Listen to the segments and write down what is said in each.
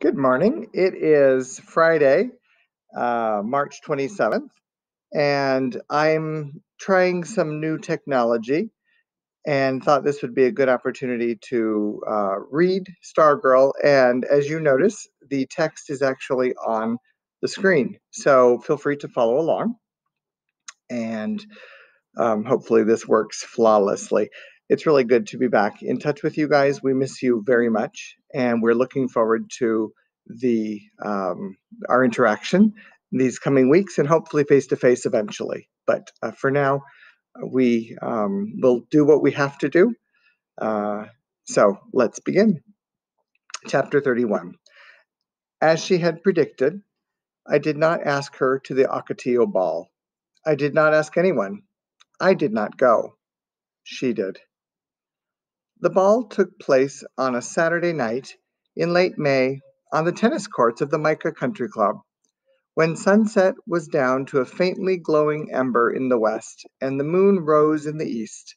Good morning. It is Friday, March 27th, and I'm trying some new technology and thought this would be a good opportunity to read Stargirl. And as you notice, the text is actually on the screen. So feel free to follow along, and hopefully this works flawlessly. It's really good to be back in touch with you guys. We miss you very much, and we're looking forward to the our interaction these coming weeks, and hopefully face to face eventually. But for now, we will do what we have to do. Uh, so let's begin. Chapter 31. As she had predicted, I did not ask her to the Ocotillo ball. I did not ask anyone. I did not go. She did. The ball took place on a Saturday night in late May on the tennis courts of the Mica Country Club, when sunset was down to a faintly glowing ember in the west and the moon rose in the east.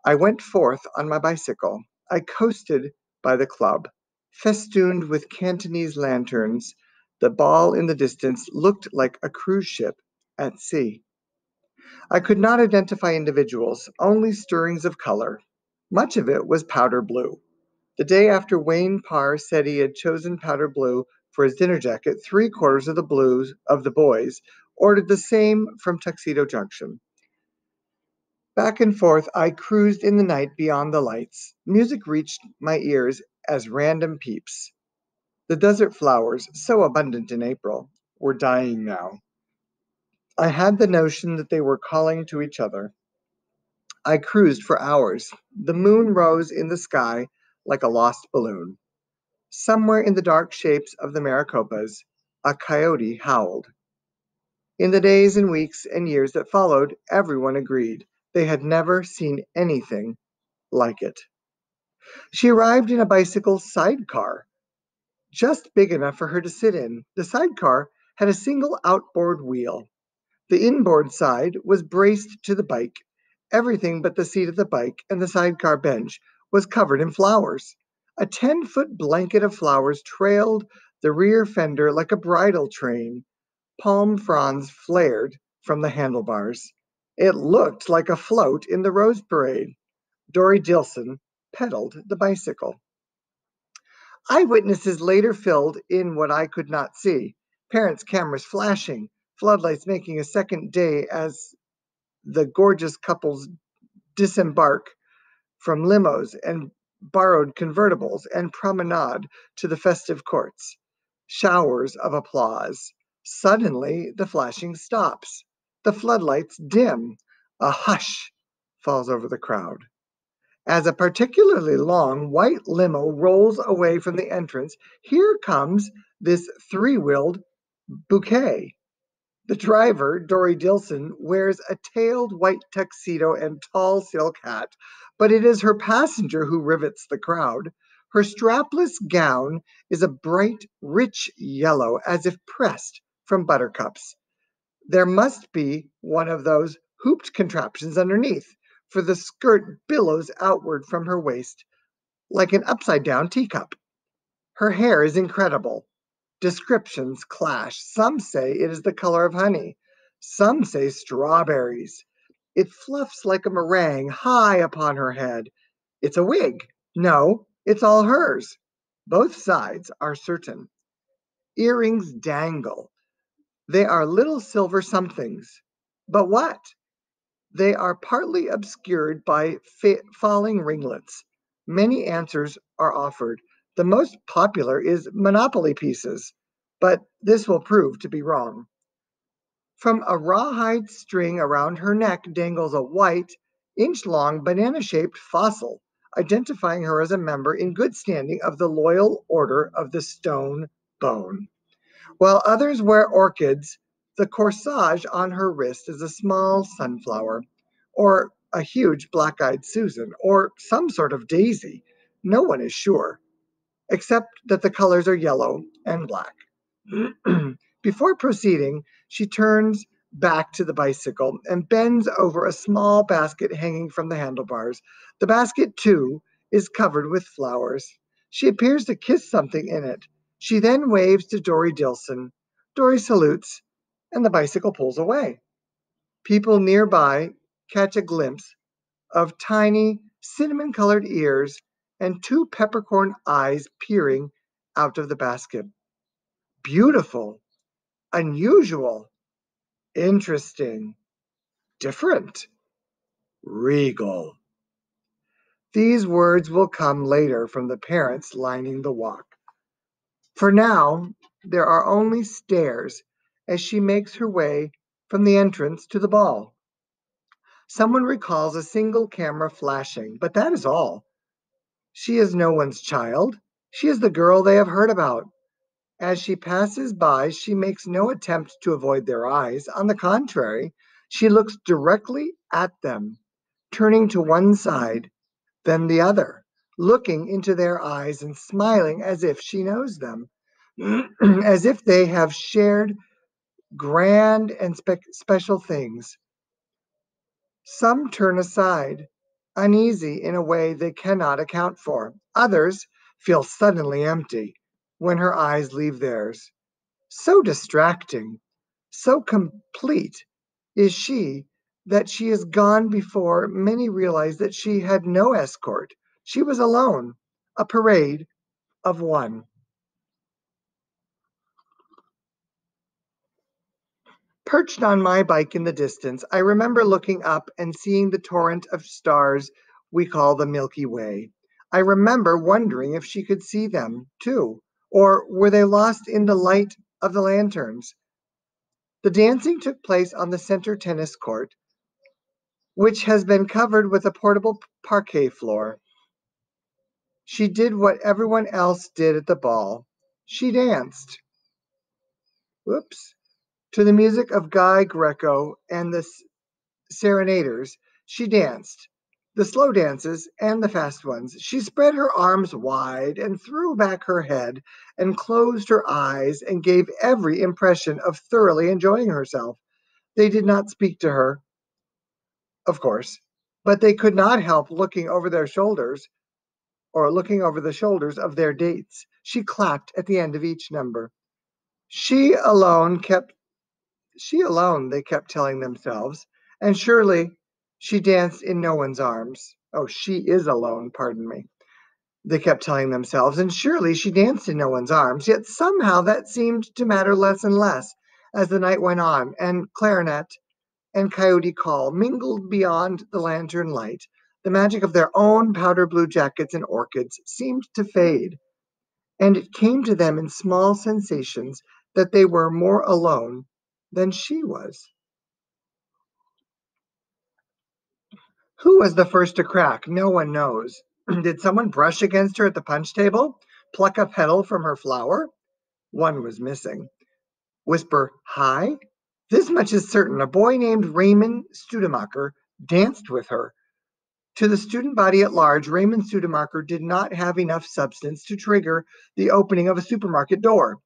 I went forth on my bicycle. I coasted by the club, festooned with Cantonese lanterns. The ball in the distance looked like a cruise ship at sea. I could not identify individuals, only stirrings of color. Much of it was powder blue. The day after Wayne Parr said he had chosen powder blue for his dinner jacket, three-quarters of the boys ordered the same from Tuxedo Junction. Back and forth I cruised in the night beyond the lights. Music reached my ears as random peeps. The desert flowers, so abundant in April, were dying now. I had the notion that they were calling to each other. I cruised for hours. The moon rose in the sky like a lost balloon. Somewhere in the dark shapes of the Maricopas, a coyote howled. In the days and weeks and years that followed, everyone agreed they had never seen anything like it. She arrived in a bicycle sidecar, just big enough for her to sit in. The sidecar had a single outboard wheel. The inboard side was braced to the bike. Everything but the seat of the bike and the sidecar bench was covered in flowers. A 10-foot blanket of flowers trailed the rear fender like a bridal train. Palm fronds flared from the handlebars. It looked like a float in the Rose Parade. Dory Dilson pedaled the bicycle. Eyewitnesses later filled in what I could not see. Parents' cameras flashing, floodlights making a second day as the gorgeous couples disembark from limos and borrowed convertibles and promenade to the festive courts. Showers of applause. Suddenly, the flashing stops. The floodlights dim. A hush falls over the crowd. As a particularly long white limo rolls away from the entrance, here comes this three-wheeled bouquet. The driver, Dory Dilson, wears a tailed white tuxedo and tall silk hat, but it is her passenger who rivets the crowd. Her strapless gown is a bright, rich yellow, as if pressed from buttercups. There must be one of those hooped contraptions underneath, for the skirt billows outward from her waist like an upside-down teacup. Her hair is incredible. Descriptions clash. Some say it is the color of honey. Some say strawberries. It fluffs like a meringue high upon her head. It's a wig. No, it's all hers. Both sides are certain. Earrings dangle. They are little silver somethings. But what? They are partly obscured by falling ringlets. Many answers are offered. The most popular is Monopoly pieces, but this will prove to be wrong. From a rawhide string around her neck dangles a white, inch-long, banana-shaped fossil, identifying her as a member in good standing of the Loyal Order of the Stone Bone. While others wear orchids, the corsage on her wrist is a small sunflower, or a huge black-eyed Susan, or some sort of daisy. No one is sure, except that the colors are yellow and black. Before proceeding, she turns back to the bicycle and bends over a small basket hanging from the handlebars. The basket, too, is covered with flowers. She appears to kiss something in it. She then waves to Dory Dilson. Dory salutes, and the bicycle pulls away. People nearby catch a glimpse of tiny cinnamon-colored ears and two peppercorn eyes peering out of the basket. Beautiful, unusual, interesting, different, regal. These words will come later from the parents lining the walk. For now, there are only stairs as she makes her way from the entrance to the ball. Someone recalls a single camera flashing, but that is all. She is no one's child. She is the girl they have heard about. As she passes by, she makes no attempt to avoid their eyes. On the contrary, she looks directly at them, turning to one side, then the other, looking into their eyes and smiling as if she knows them, as if they have shared grand and special things. Some turn aside, uneasy in a way they cannot account for. Others feel suddenly empty when her eyes leave theirs. So distracting, so complete is she that she is gone before many realize that she had no escort. She was alone, a parade of one. Perched on my bike in the distance, I remember looking up and seeing the torrent of stars we call the Milky Way. I remember wondering if she could see them, too, or were they lost in the light of the lanterns? The dancing took place on the center tennis court, which has been covered with a portable parquet floor. She did what everyone else did at the ball. She danced. Whoops. To the music of Guy Greco and the serenaders, she danced. The slow dances and the fast ones. She spread her arms wide and threw back her head and closed her eyes and gave every impression of thoroughly enjoying herself. They did not speak to her, of course, but they could not help looking over their shoulders or looking over the shoulders of their dates. She clapped at the end of each number. She alone kept She alone, they kept telling themselves, and surely she danced in no one's arms. Oh, she is alone, pardon me. They kept telling themselves, and surely she danced in no one's arms. Yet somehow that seemed to matter less and less as the night went on, and clarinet and coyote call mingled beyond the lantern light. The magic of their own powder blue jackets and orchids seemed to fade, and it came to them in small sensations that they were more alone than she was. Who was the first to crack? No one knows. Did someone brush against her at the punch table? Pluck a petal from her flower? One was missing. Whisper, hi? This much is certain. A boy named Raymond Studemacher danced with her. To the student body at large, Raymond Studemacher did not have enough substance to trigger the opening of a supermarket door.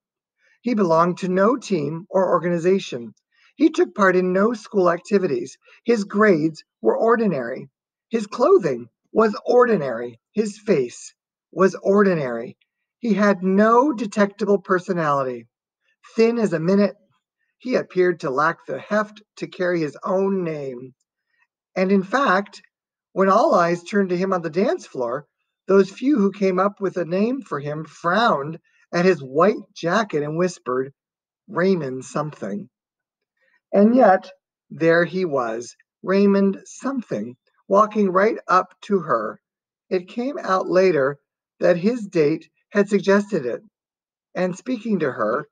He belonged to no team or organization. He took part in no school activities. His grades were ordinary. His clothing was ordinary. His face was ordinary. He had no detectable personality. Thin as a minute, he appeared to lack the heft to carry his own name. And in fact, when all eyes turned to him on the dance floor, those few who came up with a name for him frowned at his white jacket and whispered, Raymond something. And yet, there he was, Raymond something, walking right up to her. It came out later that his date had suggested it, and speaking to her,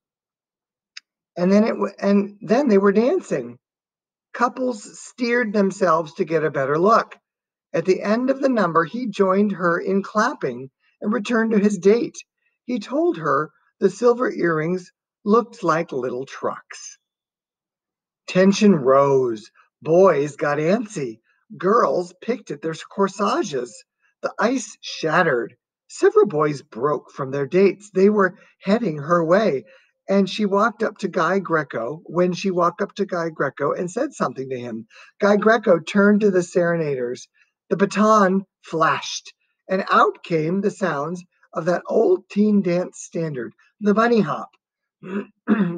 and then they were dancing. Couples steered themselves to get a better look. At the end of the number, he joined her in clapping and returned to his date. He told her the silver earrings looked like little trucks. Tension rose. Boys got antsy. Girls picked at their corsages. The ice shattered. Several boys broke from their dates. They were heading her way. And she walked up to Guy Greco when she walked up to Guy Greco and said something to him. Guy Greco turned to the serenaders. The baton flashed, and out came the sounds of that old teen dance standard, the bunny hop.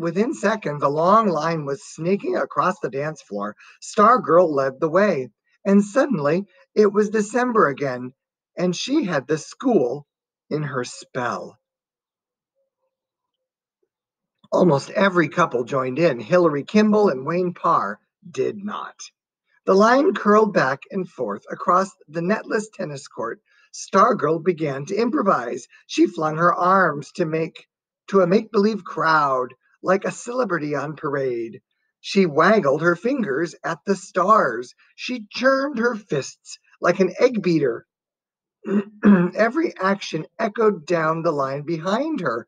Within seconds, a long line was snaking across the dance floor. Stargirl led the way, and suddenly it was December again, and she had the school in her spell. Almost every couple joined in. Hillary Kimball and Wayne Parr did not. The line curled back and forth across the netless tennis court. Stargirl began to improvise. She flung her arms to a make-believe crowd like a celebrity on parade. She waggled her fingers at the stars. She churned her fists like an egg beater. Every action echoed down the line behind her.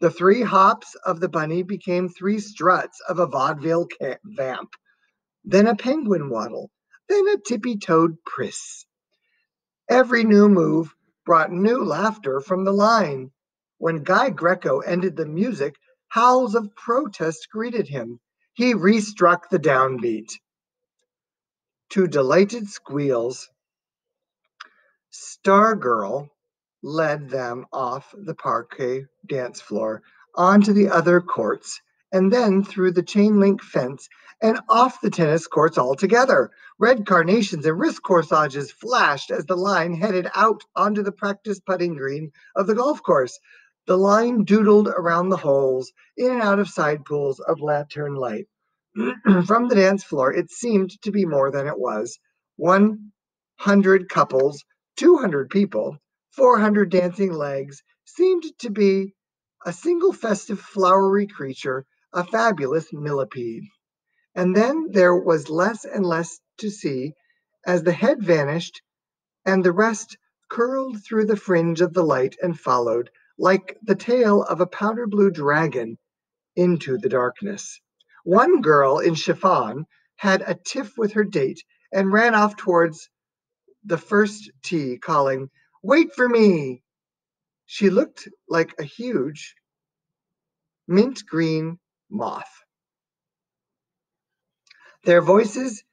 The three hops of the bunny became three struts of a vaudeville vamp, then a penguin waddle, then a tippy-toed priss. Every new move brought new laughter from the line. When Guy Greco ended the music, howls of protest greeted him. He restruck the downbeat. To delighted squeals, Stargirl led them off the parquet dance floor onto the other courts, and then through the chain link fence and off the tennis courts altogether. Red carnations and wrist corsages flashed as the line headed out onto the practice putting green of the golf course. The line doodled around the holes, in and out of side pools of lantern light. From the dance floor, it seemed to be more than it was. 100 couples, 200 people, 400 dancing legs seemed to be a single festive flowery creature, a fabulous millipede. And then there was less and less to see as the head vanished and the rest curled through the fringe of the light and followed, like the tail of a powder blue dragon, into the darkness. One girl in chiffon had a tiff with her date and ran off towards the first tee, calling, "Wait for me!" She looked like a huge mint green moth. Their voices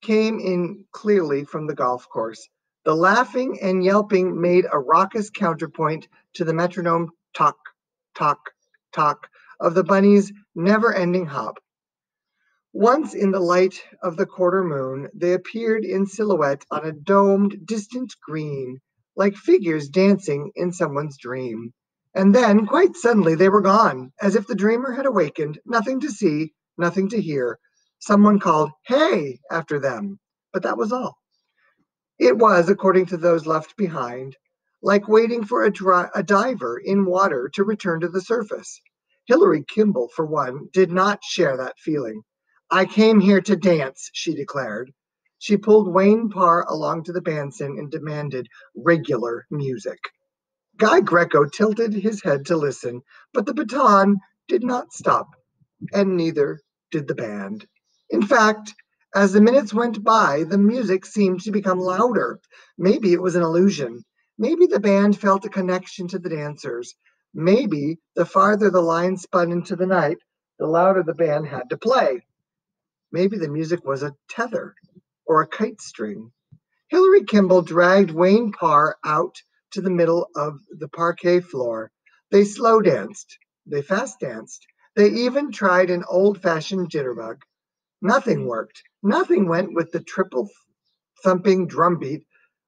came in clearly from the golf course. The laughing and yelping made a raucous counterpoint to the metronome tock, tock, tock of the bunny's never-ending hop. Once in the light of the quarter moon, they appeared in silhouette on a domed, distant green, like figures dancing in someone's dream. And then, quite suddenly, they were gone, as if the dreamer had awakened, nothing to see, nothing to hear. Someone called, "Hey!" after them, but that was all. It was, according to those left behind, like waiting for a diver in water to return to the surface. Hillary Kimball, for one, did not share that feeling. "I came here to dance," she declared. She pulled Wayne Parr along to the bandstand and demanded regular music. Guy Greco tilted his head to listen, but the baton did not stop, and neither did the band. In fact, as the minutes went by, the music seemed to become louder. Maybe it was an illusion. Maybe the band felt a connection to the dancers. Maybe the farther the line spun into the night, the louder the band had to play. Maybe the music was a tether or a kite string. Hillary Kimball dragged Wayne Parr out to the middle of the parquet floor. They slow danced. They fast danced. They even tried an old-fashioned jitterbug. Nothing worked. Nothing went with the triple thumping drumbeat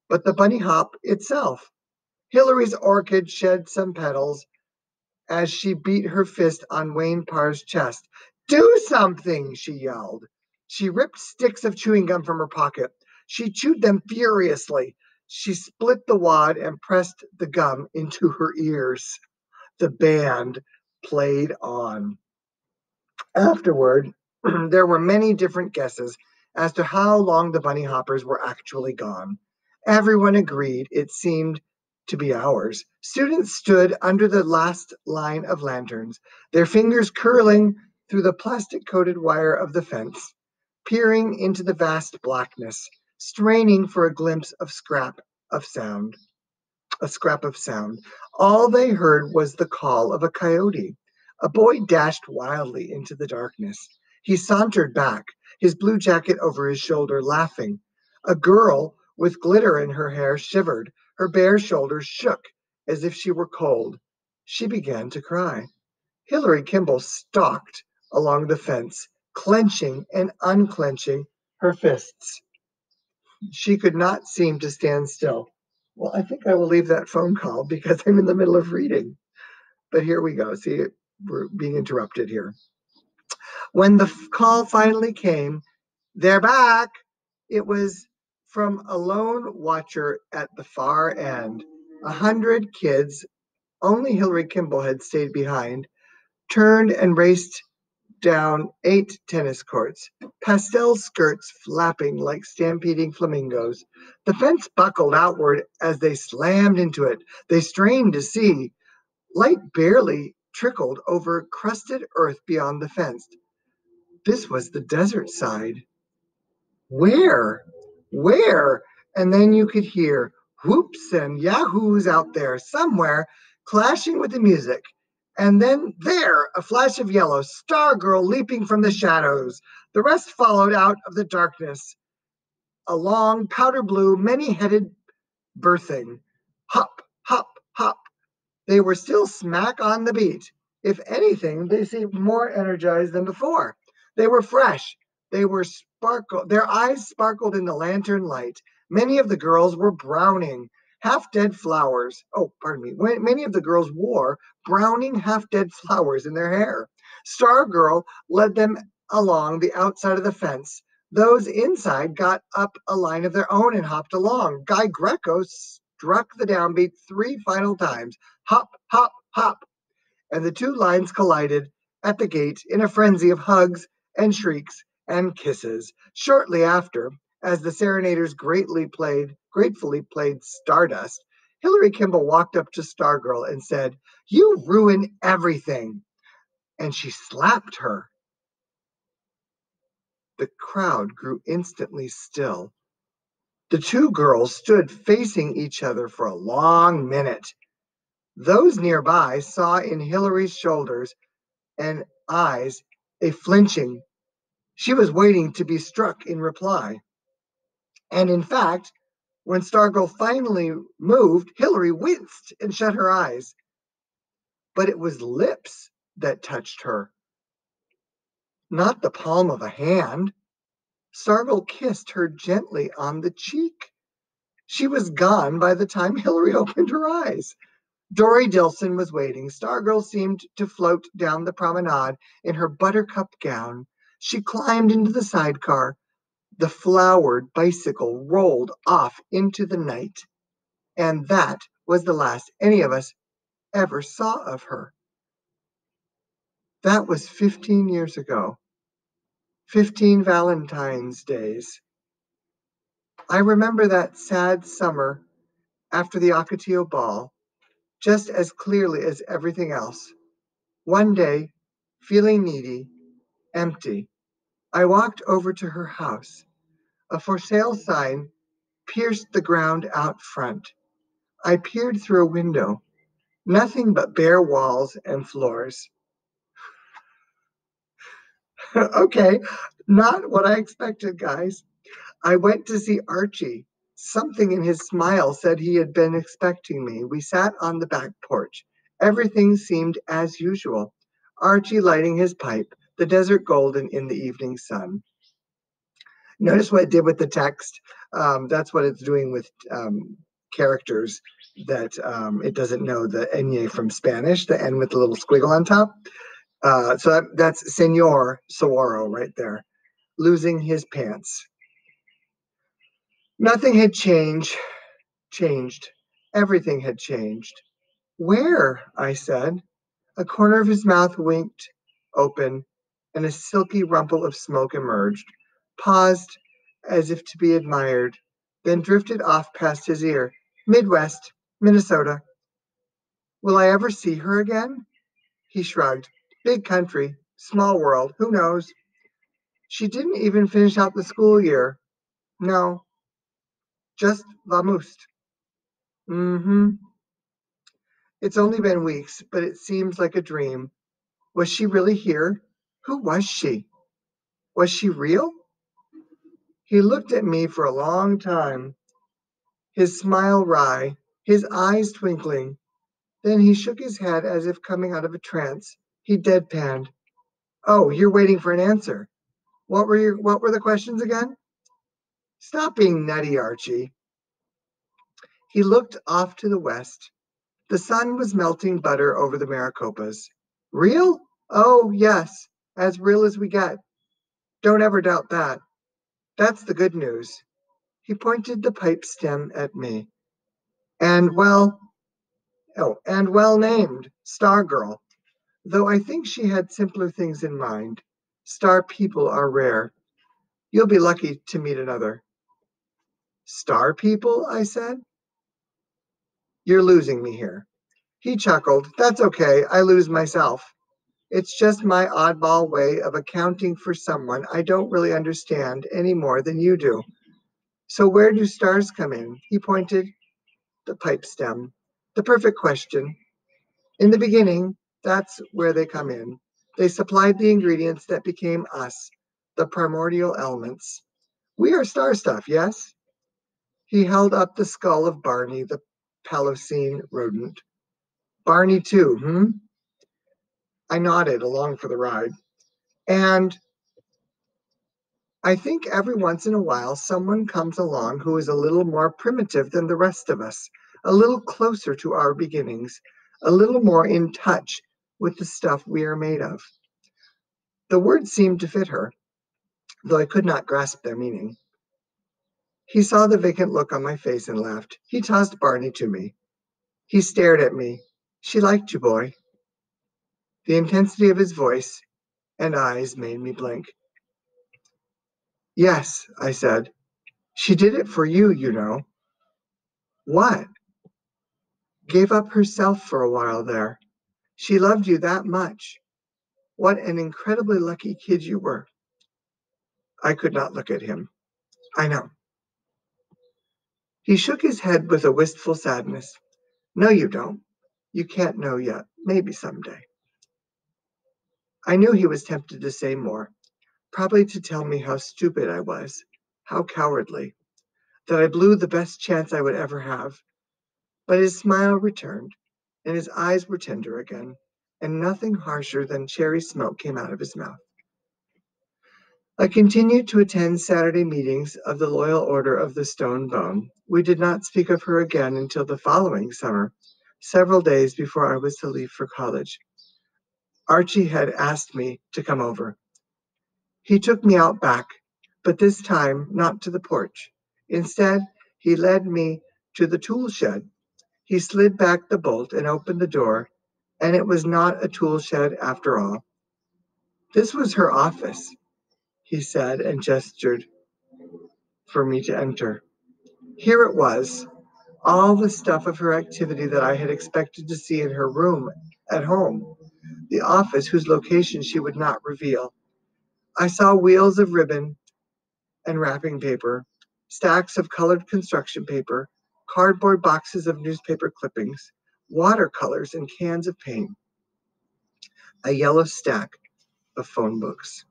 but the bunny hop itself. Hillary's orchid shed some petals as she beat her fist on Wayne Parr's chest. "Do something!" she yelled. She ripped sticks of chewing gum from her pocket. She chewed them furiously. She split the wad and pressed the gum into her ears. The band played on. Afterward, there were many different guesses as to how long the bunny hoppers were actually gone. Everyone agreed it seemed to be hours. Students stood under the last line of lanterns, their fingers curling through the plastic-coated wire of the fence, peering into the vast blackness, straining for a glimpse of a scrap of sound. All they heard was the call of a coyote. A boy dashed wildly into the darkness. He sauntered back, his blue jacket over his shoulder, laughing. A girl with glitter in her hair shivered. Her bare shoulders shook as if she were cold. She began to cry. Hillary Kimball stalked along the fence, clenching and unclenching her fists. She could not seem to stand still. Well, I think I will leave that phone call because I'm in the middle of reading. But here we go. See, we're being interrupted here. When the call finally came, they're back. It was from a lone watcher at the far end. 100 kids, only Hillary Kimball had stayed behind, turned and raced down 8 tennis courts, pastel skirts flapping like stampeding flamingos. The fence buckled outward as they slammed into it. They strained to see. Light barely trickled over crusted earth beyond the fence. This was the desert side. Where? Where? And then you could hear whoops and yahoos out there somewhere clashing with the music. And then there, a flash of yellow, Stargirl leaping from the shadows. The rest followed out of the darkness. A long, powder blue, many-headed birthing. Hop, hop, hop. They were still smack on the beat. If anything, they seemed more energized than before. They were fresh. Their eyes sparkled in the lantern light. Many of the girls were browning, half-dead flowers. Oh, pardon me. Many of the girls wore browning, half-dead flowers in their hair. Stargirl led them along the outside of the fence. Those inside got up a line of their own and hopped along. Guy Greco struck the downbeat 3 final times. Hop, hop, hop. And the 2 lines collided at the gate in a frenzy of hugs and shrieks and kisses. Shortly after, as the serenaders gratefully played Stardust, Hillary Kimball walked up to Stargirl and said, "You ruin everything." And she slapped her. The crowd grew instantly still. The 2 girls stood facing each other for a long minute. Those nearby saw in Hillary's shoulders and eyes a flinching. She was waiting to be struck in reply. And in fact, when Stargirl finally moved, Hillary winced and shut her eyes. But it was lips that touched her, not the palm of a hand. Stargirl kissed her gently on the cheek. She was gone by the time Hillary opened her eyes. Dory Dilson was waiting. Stargirl seemed to float down the promenade in her buttercup gown. She climbed into the sidecar. The flowered bicycle rolled off into the night. And that was the last any of us ever saw of her. That was 15 years ago. 15 Valentine's days. I remember that sad summer after the Ocotillo ball just as clearly as everything else. One day, feeling needy, empty, I walked over to her house. A for sale sign pierced the ground out front. I peered through a window. Nothing but bare walls and floors. Okay, not what I expected, guys. I went to see Archie. Something in his smile said he had been expecting me. We sat on the back porch. Everything seemed as usual. Archie lighting his pipe, the desert golden in the evening sun. Notice what it did with the text. That's what it's doing with characters that it doesn't know the Enye from Spanish, the N with the little squiggle on top. So that's Senor Saguaro right there, losing his pants. Nothing had changed. Everything had changed. Where? I said. A corner of his mouth winked open, and a silky rumple of smoke emerged, paused as if to be admired, then drifted off past his ear. Midwest, Minnesota. Will I ever see her again? He shrugged. Big country, small world, who knows? She didn't even finish out the school year. No, just vamoost. Mm-hmm. It's only been weeks, but it seems like a dream. Was she really here? Who was she? Was she real? He looked at me for a long time, his smile wry, his eyes twinkling. Then he shook his head as if coming out of a trance. He deadpanned. Oh, you're waiting for an answer. What were the questions again? Stop being nutty, Archie. He looked off to the west. The sun was melting butter over the Maricopas. Real? Oh, yes, as real as we get. Don't ever doubt that. That's the good news. He pointed the pipe stem at me. And well named, Stargirl. Though I think she had simpler things in mind. Star people are rare. You'll be lucky to meet another. Star people? I said. You're losing me here. He chuckled. That's okay. I lose myself. It's just my oddball way of accounting for someone I don't really understand any more than you do. So where do stars come in? He pointed the pipe stem. The perfect question. In the beginning, that's where they come in. They supplied the ingredients that became us, the primordial elements. We are star stuff, yes? He held up the skull of Barney, the Palocene rodent. Barney too, hmm? I nodded along for the ride. And I think every once in a while someone comes along who is a little more primitive than the rest of us, a little closer to our beginnings, a little more in touch with the stuff we are made of. The words seemed to fit her, though I could not grasp their meaning. He saw the vacant look on my face and laughed. He tossed Barney to me. He stared at me. She liked you, boy. The intensity of his voice and eyes made me blink. Yes, I said. She did it for you, you know. What? Gave up herself for a while there. She loved you that much. What an incredibly lucky kid you were. I could not look at him. I know. He shook his head with a wistful sadness. No, you don't. You can't know yet. Maybe someday. I knew he was tempted to say more, probably to tell me how stupid I was, how cowardly, that I blew the best chance I would ever have. But his smile returned, and his eyes were tender again, and nothing harsher than cherry smoke came out of his mouth. I continued to attend Saturday meetings of the Loyal Order of the Stone Bone. We did not speak of her again until the following summer, several days before I was to leave for college. Archie had asked me to come over. He took me out back, but this time not to the porch. Instead, he led me to the tool shed. He slid back the bolt and opened the door, and it was not a tool shed after all. This was her office, he said, and gestured for me to enter. Here it was, all the stuff of her activity that I had expected to see in her room at home, the office whose location she would not reveal. I saw wheels of ribbon and wrapping paper, stacks of colored construction paper, cardboard boxes of newspaper clippings, watercolors and cans of paint, a yellow stack of phone books.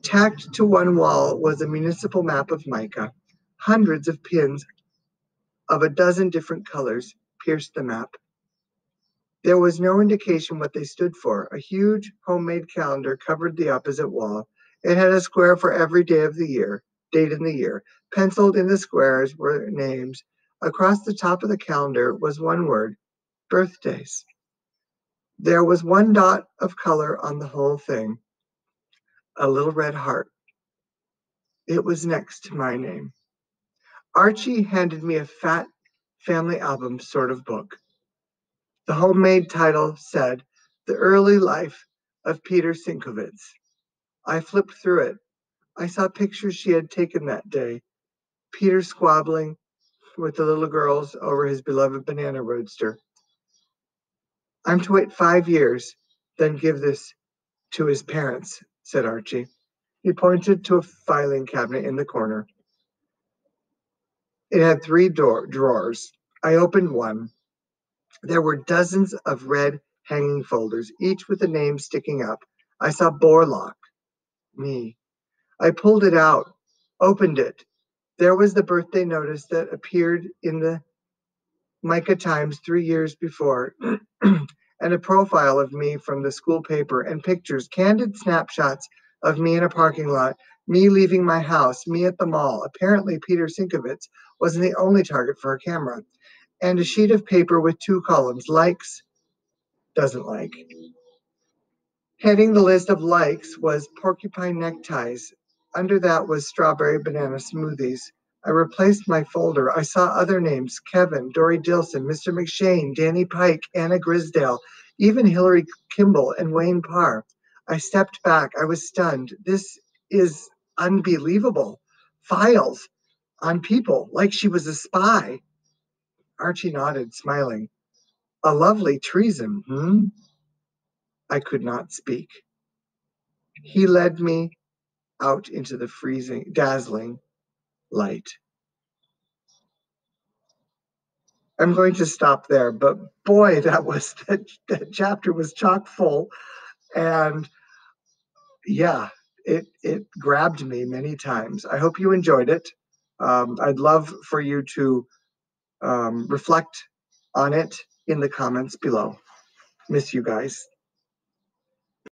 Tacked to one wall was a municipal map of mica. Hundreds of pins of a dozen different colors pierced the map. There was no indication what they stood for. A huge homemade calendar covered the opposite wall. It had a square for every day of the year, date in the year. Penciled in the squares were names. Across the top of the calendar was one word, birthdays. There was one dot of color on the whole thing, a little red heart. It was next to my name. Archie handed me a fat family album sort of book. The homemade title said, The Early Life of Peter Sinkovitz. I flipped through it. I saw pictures she had taken that day. Peter squabbling with the little girls over his beloved banana roadster. I'm to wait 5 years, then give this to his parents, said Archie. He pointed to a filing cabinet in the corner. It had 3 drawers. I opened one. There were dozens of red hanging folders, each with a name sticking up. I saw Borlock, me. I pulled it out, opened it. There was the birthday notice that appeared in the Micah Times 3 years before, and a profile of me from the school paper, and pictures, candid snapshots of me in a parking lot, me leaving my house, me at the mall. Apparently, Peter Sinkovitz wasn't the only target for her camera. And a sheet of paper with 2 columns, likes, doesn't like. Heading the list of likes was porcupine neckties. Under that was strawberry banana smoothies. I replaced my folder. I saw other names: Kevin, Dory Dilson, Mr. McShane, Danny Pike, Anna Grisdale, even Hillary Kimball and Wayne Parr. I stepped back. I was stunned. This is unbelievable. Files on people, like she was a spy. Archie nodded, smiling. A lovely treason, hmm? I could not speak. He led me out into the freezing, dazzling light. I'm going to stop there, but boy, that chapter was chock full, and yeah, it grabbed me many times. I hope you enjoyed it. I'd love for you to reflect on it in the comments below. Miss you guys.